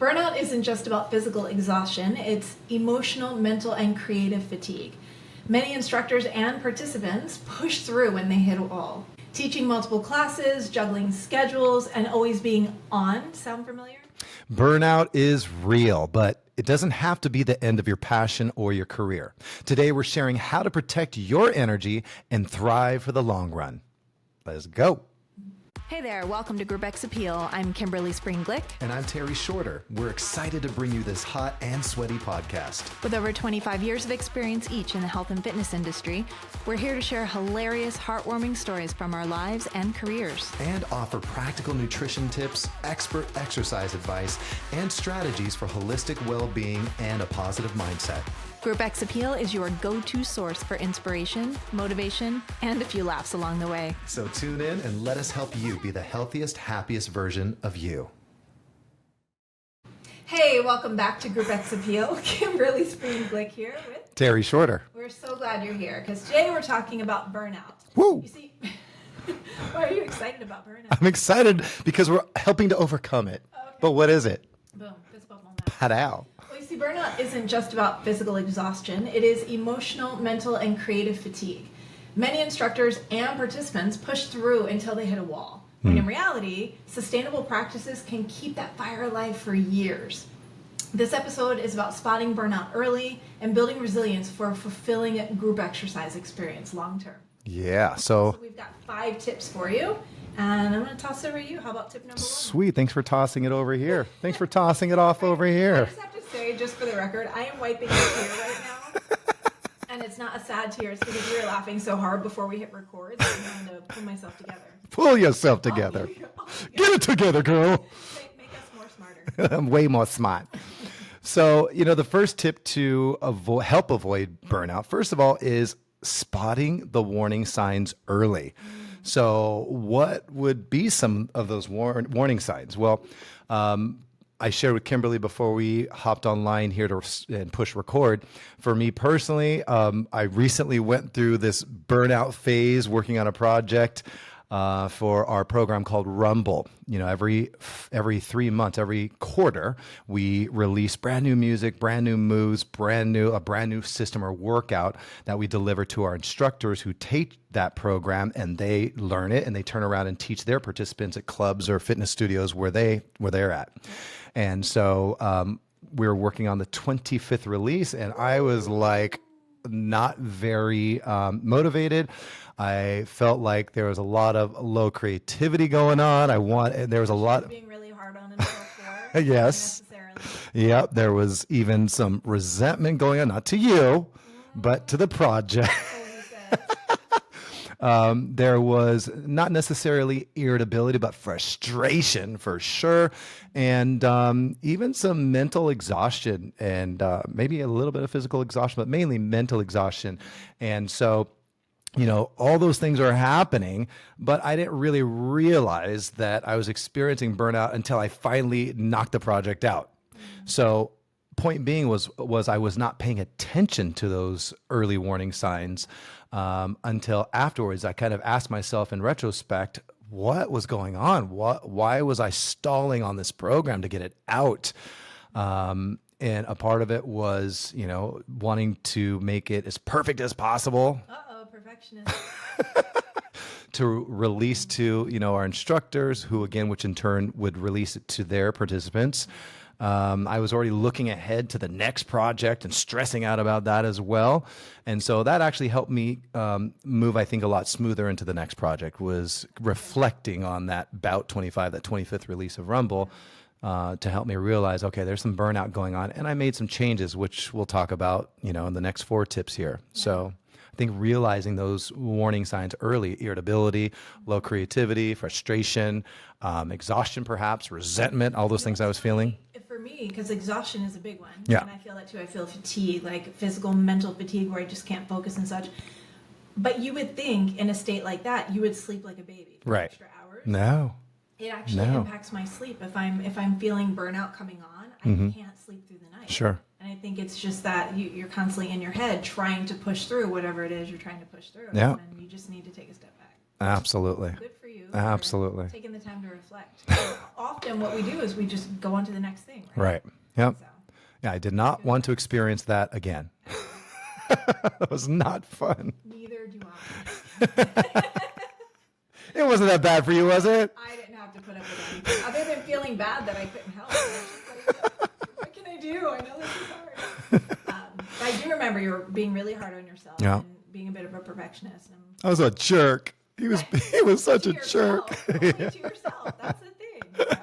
Burnout isn't just about physical exhaustion, it's emotional, mental, and creative fatigue. Many instructors and participants push through when they hit a wall. Teaching multiple classes, juggling schedules, and always being on. Sound familiar? Burnout is real, but it doesn't have to be the end of your passion or your career. Today, we're sharing how to protect your energy and thrive for the long run. Let's go. Hey there, welcome to Group X Appeal. I'm Kimberly Spring-Glick. And I'm Terry Shorter. We're excited to bring you this hot and sweaty podcast. With over 25 years of experience each in the health and fitness industry, we're here to share hilarious, heartwarming stories from our lives and careers. And offer practical nutrition tips, expert exercise advice, and strategies for holistic well-being and a positive mindset. Group X Appeal is your go-to source for inspiration, motivation, and a few laughs along the way. So tune in and let us help you be the healthiest, happiest version of you. Hey, welcome back to Group X Appeal. Kimberly Spring-Glick here with Terry Shorter. We're so glad you're here because today we're talking about burnout. Woo! You see, why are you excited about burnout? I'm excited because we're helping to overcome it. Okay. But what is it? Boom, fist bump on that. Padow. Well, you see, burnout isn't just about physical exhaustion. It is emotional, mental, and creative fatigue. Many instructors and participants push through until they hit a wall. When in reality, sustainable practices can keep that fire alive for years. This episode is about spotting burnout early and building resilience for a fulfilling group exercise experience long term. Yeah, So we've got 5 tips for you, and I'm going to toss it over to you. How about tip number 1? sweet. Thanks for tossing it over here. Thanks for tossing it off over I here. just have to say, just for the record, I am wiping a tear right now. And it's not a sad tear. It's because we were laughing so hard before we hit record that I'm trying to pull myself together. Pull yourself together. Get it together, girl. Make us more smarter. I'm way more smart. So, the first tip to help avoid burnout, first of all, is spotting the warning signs early. So what would be some of those warning signs? Well, I shared with Kimberly before we hopped online here and push record. For me personally, I recently went through this burnout phase working on a project for our program called Rumble. Every 3 months, every quarter, we release brand new music, brand new moves, a brand new system or workout that we deliver to our instructors who take that program and they learn it and they turn around and teach their participants at clubs or fitness studios where they're at. And so we were working on the 25th release, and I was like not very motivated. I felt like there was a lot of low creativity going on. There was a lot Being really hard on himself for yes. Yep. There was even some resentment going on, not to you, but to the project. There was not necessarily irritability, but frustration for sure. And even some mental exhaustion and maybe a little bit of physical exhaustion, but mainly mental exhaustion. And so, all those things are happening, but I didn't really realize that I was experiencing burnout until I finally knocked the project out. So point being was I was not paying attention to those early warning signs until afterwards. I kind of asked myself in retrospect, what was going on? Why was I stalling on this program to get it out? And a part of it was, wanting to make it as perfect as possible. Perfectionist. To release to, our instructors which in turn would release it to their participants. I was already looking ahead to the next project and stressing out about that as well. And so that actually helped me move, I think, a lot smoother into the next project, was reflecting on that Bout 25, that 25th release of Rumble, to help me realize, okay, there's some burnout going on. And I made some changes, which we'll talk about, in the next 4 tips here. Yeah. So I think realizing those warning signs early, irritability, low creativity, frustration, exhaustion perhaps, resentment, all those things I was feeling. For me, because exhaustion is a big one. Yeah. And I feel that too. I feel fatigue, like physical, mental fatigue, where I just can't focus and such. But you would think in a state like that, you would sleep like a baby for right. extra hours. No. It actually impacts my sleep. If I'm feeling burnout coming on, I can't sleep through the night. Sure. And I think it's just that you're constantly in your head trying to push through whatever it is you're trying to push through. Yeah. And you just need to take a step back. Absolutely. Good for you. Absolutely. Taking the time to reflect. So often what we do is we just go on to the next thing. Right. Yep. So, Yeah, I did not want to experience that again. It was not fun. neither do I. It wasn't that bad for you, was it? I didn't have to put up with anything other than feeling bad that I couldn't help. I was just like, what can I do? I know this is hard. But I do remember you were being really hard on yourself and being a bit of a perfectionist. And I was a jerk. He was such a jerk. Only to yourself. That's the thing. So I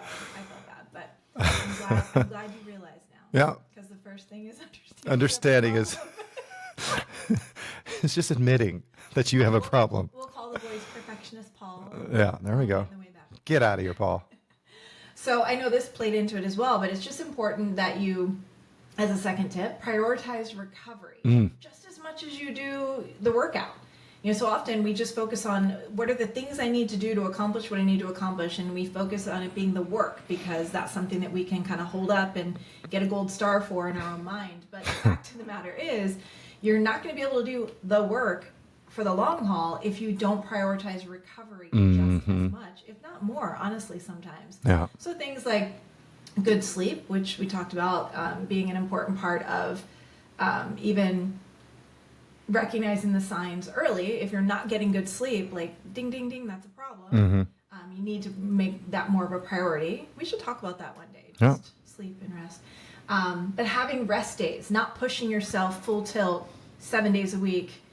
felt bad, but I'm glad you realize now. Yeah. Because the first thing is Understanding is it's just admitting that you have a problem. We'll call the boys perfectionist Paul. Yeah, there we go. On the way back. Get out of here, Paul. So I know this played into it as well, but it's just important that you, as a second tip, prioritize recovery just as much as you do the workout. You know, so often we just focus on what are the things I need to do to accomplish what I need to accomplish, and we focus on it being the work because that's something that we can kind of hold up and get a gold star for in our own mind. But the fact of the matter is, you're not going to be able to do the work for the long haul if you don't prioritize recovery just as much, if not more, honestly, sometimes. Yeah. So things like good sleep, which we talked about being an important part of even recognizing the signs early. If you're not getting good sleep, like ding, ding, ding, that's a problem. You need to make that more of a priority. We should talk about that one day, just sleep and rest. But having rest days, not pushing yourself full tilt 7 days a week,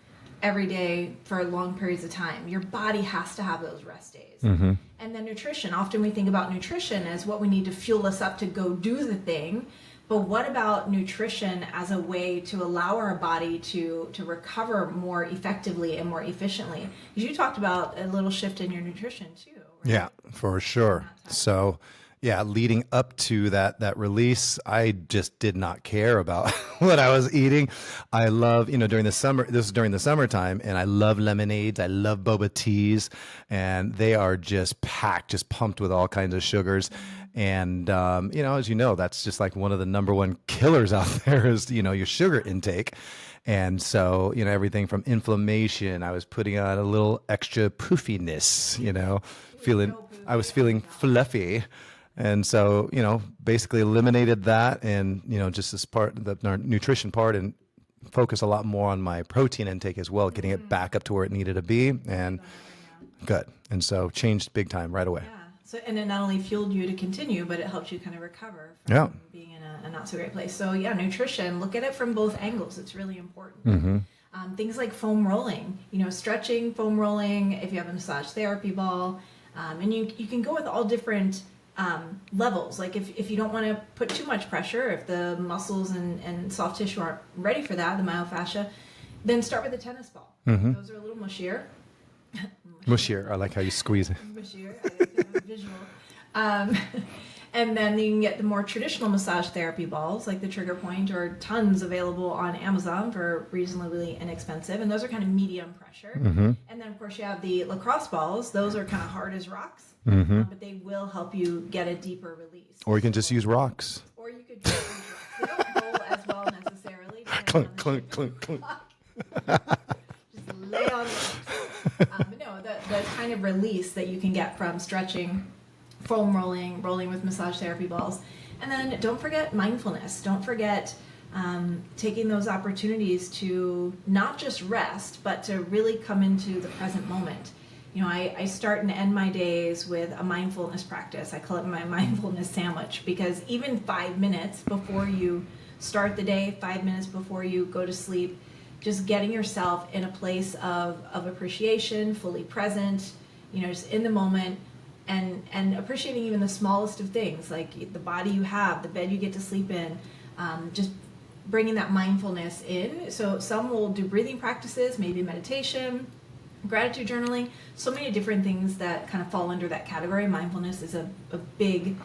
every day for long periods of time. Your body has to have those rest days. And then nutrition. Often we think about nutrition as what we need to fuel us up to go do the thing. But what about nutrition as a way to allow our body to recover more effectively and more efficiently? Because you talked about a little shift in your nutrition too. Right? Yeah, for sure. So, yeah, leading up to that release, I just did not care about what I was eating. I love, during the summer, this is during the summertime, and I love lemonades. I love boba teas, and they are just packed, just pumped with all kinds of sugars. And, as you know, that's just like one of the number one killers out there is, your sugar intake. And so, everything from inflammation, I was putting on a little extra poofiness, I was feeling fluffy. And so, basically eliminated that and, just this part, the nutrition part, and focus a lot more on my protein intake as well, getting it back up to where it needed to be. And good. And so changed big time right away. Yeah. So, and it not only fueled you to continue, but it helped you kind of recover from being in a not so great place. So yeah, nutrition, look at it from both angles. It's really important. Things like foam rolling, stretching, foam rolling, if you have a massage therapy ball, and you can go with all different levels. Like if you don't want to put too much pressure, if the muscles and soft tissue aren't ready for that, the myofascia, then start with a tennis ball. Those are a little mushier. Mushier, I like how you squeeze it. Mushier, I like the visual. And then you can get the more traditional massage therapy balls, like the Trigger Point, or tons available on Amazon for reasonably inexpensive. And those are kind of medium pressure. And then, of course, you have the lacrosse balls. Those are kind of hard as rocks, but they will help you get a deeper release. Or you can just use rocks. Or you could just use rocks. They don't roll as well necessarily. Clunk, clunk, clunk, clunk. Just lay on rocks. But no, the kind of release that you can get from stretching, foam rolling with massage therapy balls. And then don't forget mindfulness. Don't forget taking those opportunities to not just rest, but to really come into the present moment. I start and end my days with a mindfulness practice. I call it my mindfulness sandwich, because even 5 minutes before you start the day, 5 minutes before you go to sleep, just getting yourself in a place of appreciation, fully present, just in the moment, and appreciating even the smallest of things, like the body you have, the bed you get to sleep in, just bringing that mindfulness in. So some will do breathing practices, maybe meditation, gratitude journaling, so many different things that kind of fall under that category. Mindfulness is a big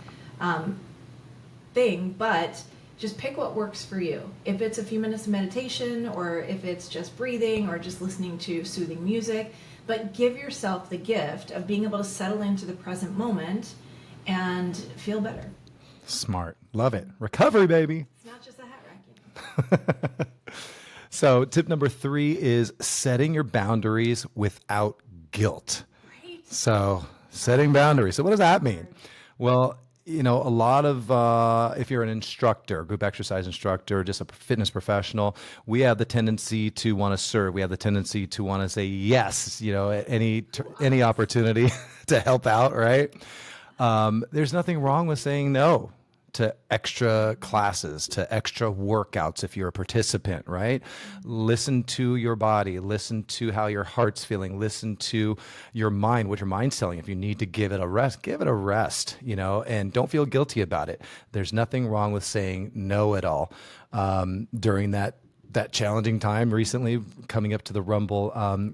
thing, but just pick what works for you. If it's a few minutes of meditation, or if it's just breathing, or just listening to soothing music, but give yourself the gift of being able to settle into the present moment and feel better. Smart. Love it. Recovery, baby. It's not just a hat racking. So tip number 3 is setting your boundaries without guilt. Right? So Setting boundaries. So what does that mean? Well, a lot of, if you're an instructor, group exercise instructor, just a fitness professional, we have the tendency to want to serve. We have the tendency to want to say yes, at any opportunity to help out, right? There's nothing wrong with saying no to extra classes, to extra workouts if you're a participant, right? Listen to your body, listen to how your heart's feeling, listen to your mind, what your mind's telling you. If you need to give it a rest, and don't feel guilty about it. There's nothing wrong with saying no at all. During that challenging time recently, coming up to the Rumble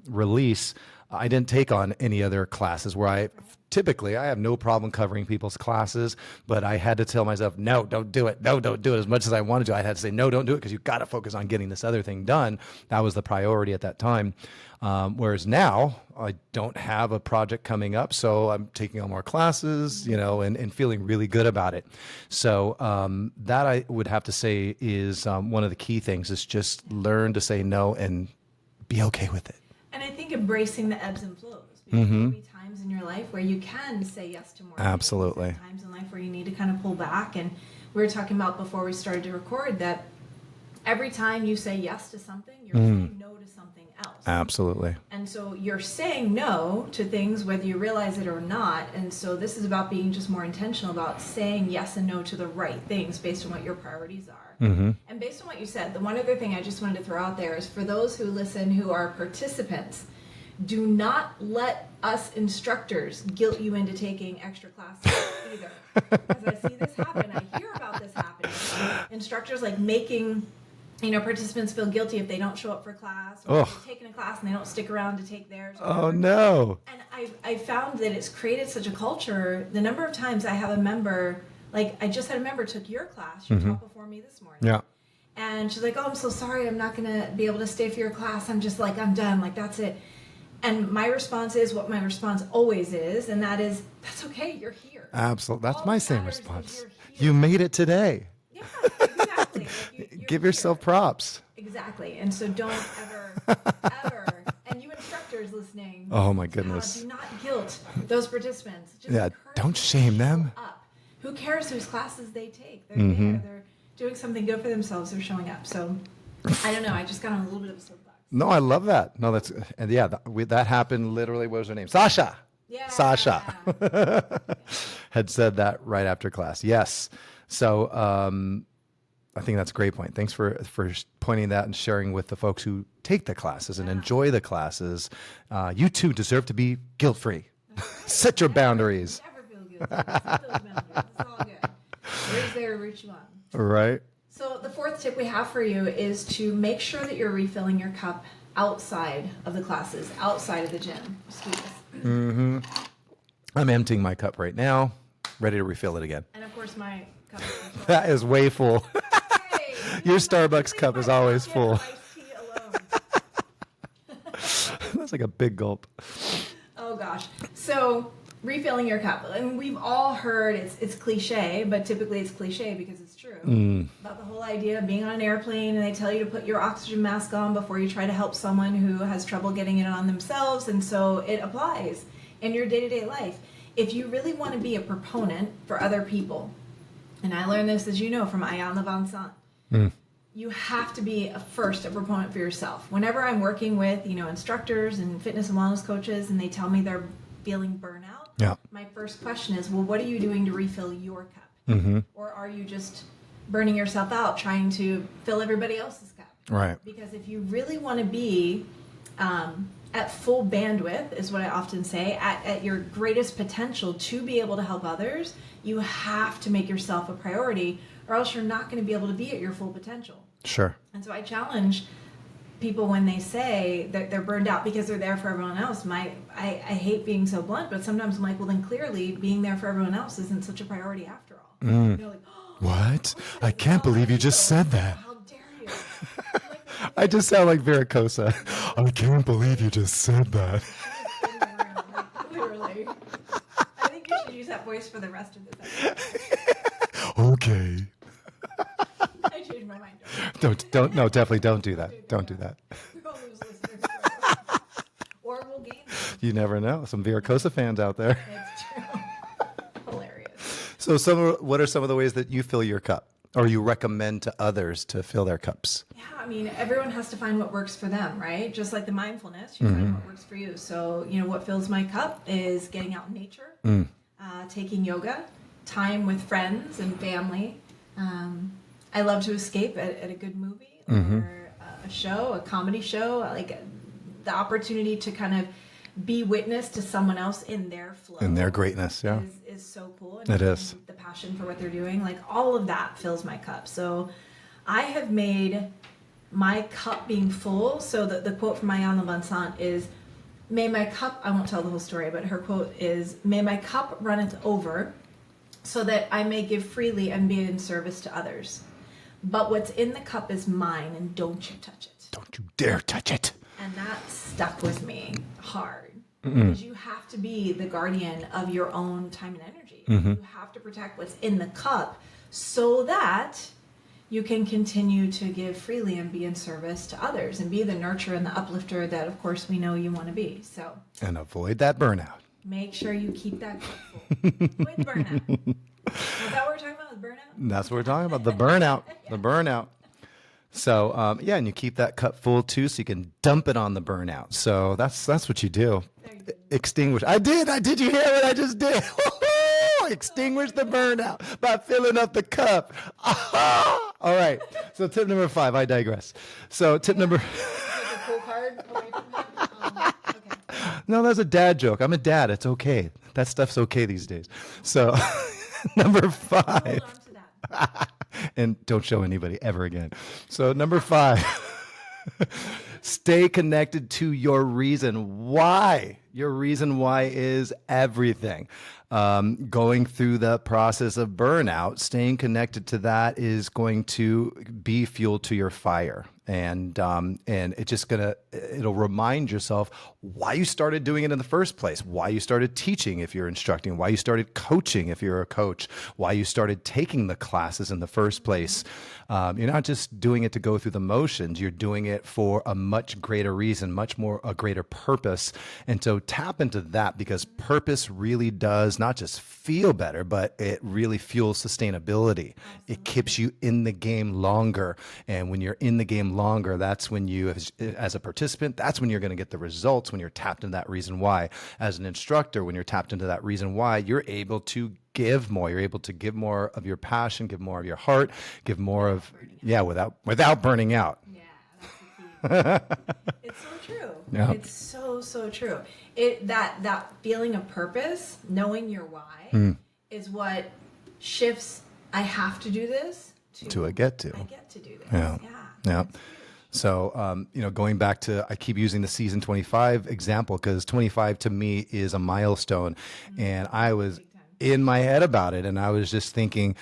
release, I didn't take on any other classes where I have no problem covering people's classes, but I had to tell myself, no, don't do it. No, don't do it. As much as I wanted to, I had to say, no, don't do it, because you've got to focus on getting this other thing done. That was the priority at that time. Whereas now I don't have a project coming up, so I'm taking on more classes, and feeling really good about it. So that I would have to say is one of the key things, is just learn to say no and be okay with it. And I think embracing the ebbs and flows. Because there'll be times in your life where you can say yes to more. Absolutely. Things, times in life where you need to kind of pull back. And we were talking about before we started to record that every time you say yes to something, you're saying no to something else. Absolutely. And so you're saying no to things whether you realize it or not. And so this is about being just more intentional about saying yes and no to the right things based on what your priorities are. And based on what you said, the one other thing I just wanted to throw out there is for those who listen who are participants, do not let us instructors guilt you into taking extra classes either. Because I see this happen. I hear about this happening. Instructors making participants feel guilty if they don't show up for class, or if they've taken a class and they don't stick around to take theirs. Oh, no. And I found that it's created such a culture. The number of times I have a member, I just had a member took your class, she taught before me this morning. Yeah. And she's like, oh, I'm so sorry, I'm not going to be able to stay for your class. I'm just I'm done. That's it. And my response is what my response always is, and that is, that's okay, you're here. Absolutely. That's my same response. You You made it today. Yeah, exactly. Give yourself props. Exactly. And so don't ever, and you instructors listening. Oh, my goodness. Do not guilt those participants. Just don't shame them. Up. Who cares whose classes they take? They're there. They're doing something good for themselves. They're showing up. So, I don't know. I just got on a little bit of a soapbox. No, I love that. No, that happened literally. What was her name? Sasha. Yeah. Sasha had said that right after class. Yes. So I think that's a great point. Thanks for pointing that and sharing with the folks who take the classes and enjoy the classes. You too deserve to be guilt-free. Set your boundaries. Never feel guilty. Set those boundaries. It's all good. Where's there to root you on? Right. So the fourth tip we have for you is to make sure that you're refilling your cup outside of the classes, outside of the gym. I'm emptying my cup right now, ready to refill it again. And of course, my cup is full. That is way full. Hey, Your Starbucks cup is always full. Iced tea alone. That's like a big gulp. Oh gosh. So refilling your cup, and we've all heard it's cliche, but typically it's cliche because it's true. About the whole idea of being on an airplane and they tell you to put your oxygen mask on before you try to help someone who has trouble getting it on themselves, and so it applies in your day-to-day life. If you really want to be a proponent for other people, and I learned this, as you know, from Ayan Levansan, you have to be a proponent for yourself. Whenever I'm working with, instructors and fitness and wellness coaches, and they tell me they're feeling burnout, my first question is, well, what are you doing to refill your cup? Or are you just burning yourself out trying to fill everybody else's cup? Right. Because if you really want to be at full bandwidth, is what I often say, at your greatest potential to be able to help others, you have to make yourself a priority, or else you're not going to be able to be at your full potential. Sure. And so I challenge people when they say that they're burned out because they're there for everyone else. I hate being so blunt, but sometimes I'm like, well, then clearly being there for everyone else isn't such a priority after all. They're like, oh, What? I can't believe you just said that. how dare you? I just sound like Vericosa. I can't believe you just said that. Literally. I think you should use that voice for the rest of this episode. Okay. I changed my mind. No, definitely don't do that. Don't do that. We'll lose listeners forever. Or we'll gain them. You never know. Some Vericosa fans out there. It's So what are some of the ways that you fill your cup or you recommend to others to fill their cups? Yeah, I mean, everyone has to find what works for them, right? Just like the mindfulness, you find what works for you. So, what fills my cup is getting out in nature, taking yoga, time with friends and family. I love to escape at a good movie or a show, a comedy show, like the opportunity to kind of be witness to someone else in their flow. In their greatness, yeah. Is so cool. It is. The passion for what they're doing, like all of that fills my cup. So I have made my cup being full. So the quote from Ayana Vincent is, may my cup, I won't tell the whole story, but her quote is, may my cup runneth over so that I may give freely and be in service to others. But what's in the cup is mine, and don't you touch it. Don't you dare touch it. And that stuck with me hard. Because you have to be the guardian of your own time and energy. You have to protect what's in the cup so that you can continue to give freely and be in service to others and be the nurturer and the uplifter that, of course, we know you want to be. So, and avoid that burnout. Make sure you keep that cup full. Avoid burnout. Is that what we're talking about, with burnout? That's what we're talking about, the burnout. Yeah. The burnout. So, and you keep that cup full too, so you can dump it on the burnout. So that's what you do. Extinguish. I did. You hear what I just did? Extinguish the burnout by filling up the cup. All right. So tip number 5, I digress. So tip number... No, that's a dad joke. I'm a dad. It's okay. That stuff's okay these days. So number 5. Hold on to that. And don't show anybody ever again. So number 5, stay connected to your reason why. Your reason why is everything. Going through the process of burnout, staying connected to that is going to be fuel to your fire. And it's just it'll remind yourself why you started doing it in the first place, why you started teaching if you're instructing, why you started coaching if you're a coach, why you started taking the classes in the first place. You're not just doing it to go through the motions, you're doing it for a much greater reason, a greater purpose. And so tap into that, because purpose really does not just feel better, but it really fuels sustainability. It keeps you in the game longer. And when you're in the game longer, that's when you, as a participant, that's when you're going to get the results, when you're tapped into that reason why. As an instructor, when you're tapped into that reason why, you're able to give more. You're able to give more of your passion, give more of your heart, give more of, without burning out. Yeah, that's the key. It's so true. Yeah. It's so true. That feeling of purpose, knowing your why, is what shifts. I have to do this to I get to do this. Yeah. So, going back to, I keep using the season 25 example, because 25 to me is a milestone. And I was in my head about it, and I was just thinking,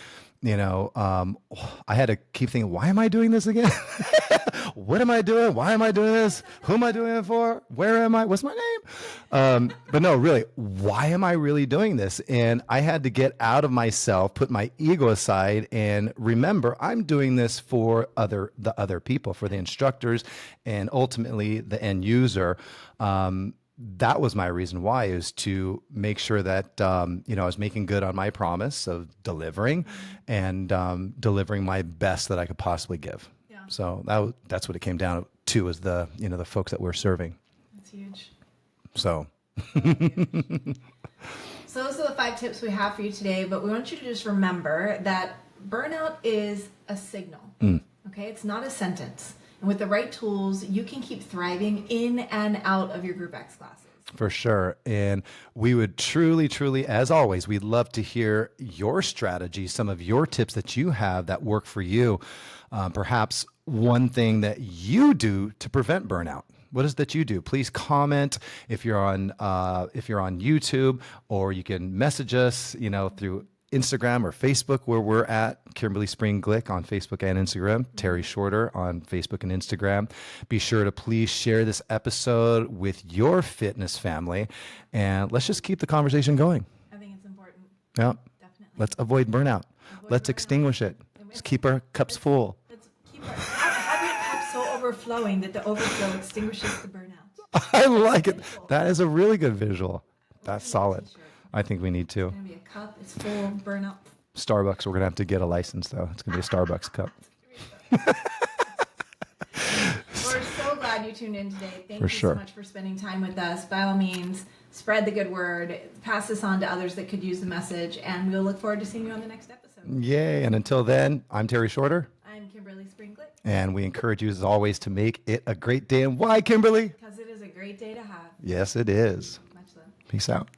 I had to keep thinking, why am I doing this again? What am I doing? Why am I doing this? Who am I doing it for? Where am I? What's my name? But no, really, why am I really doing this? And I had to get out of myself, put my ego aside, and remember, I'm doing this for the other people, for the instructors, and ultimately the end user. That was my reason why, is to make sure that, I was making good on my promise of delivering and delivering my best that I could possibly give. Yeah. So that's what it came down to, is the folks that we're serving. That's huge. So. So those are the 5 tips we have for you today, but we want you to just remember that burnout is a signal. Okay? It's not a sentence. And with the right tools, you can keep thriving in and out of your Group X classes. For sure. And we would truly, as always, we'd love to hear your strategies, some of your tips that you have that work for you. Perhaps one thing that you do to prevent burnout. What is that you do? Please comment if you're on YouTube, or you can message us, through Instagram or Facebook, where we're at Kimberly Spring Glick on Facebook and Instagram, Terry Shorter on Facebook and Instagram. Be sure to please share this episode with your fitness family, and let's just keep the conversation going. I think it's important. Yeah. Definitely. Let's avoid burnout. Let's extinguish it. Let's keep our cups full. Let's keep have your cup so overflowing that the overflow extinguishes the burnout. I like it. That is a really good visual. That's solid. I think we need to. It's going to be a cup. It's full, burnout Starbucks. We're going to have to get a license, though. It's going to be a Starbucks cup. We're so glad you tuned in today. Thank you sure. so much for spending time with us. By all means, spread the good word. Pass this on to others that could use the message. And we'll look forward to seeing you on the next episode. Yay. And until then, I'm Terry Shorter. I'm Kimberly Springlet. And we encourage you, as always, to make it a great day. And why, Kimberly? Because it is a great day to have. Yes, it is. Much love. Peace out.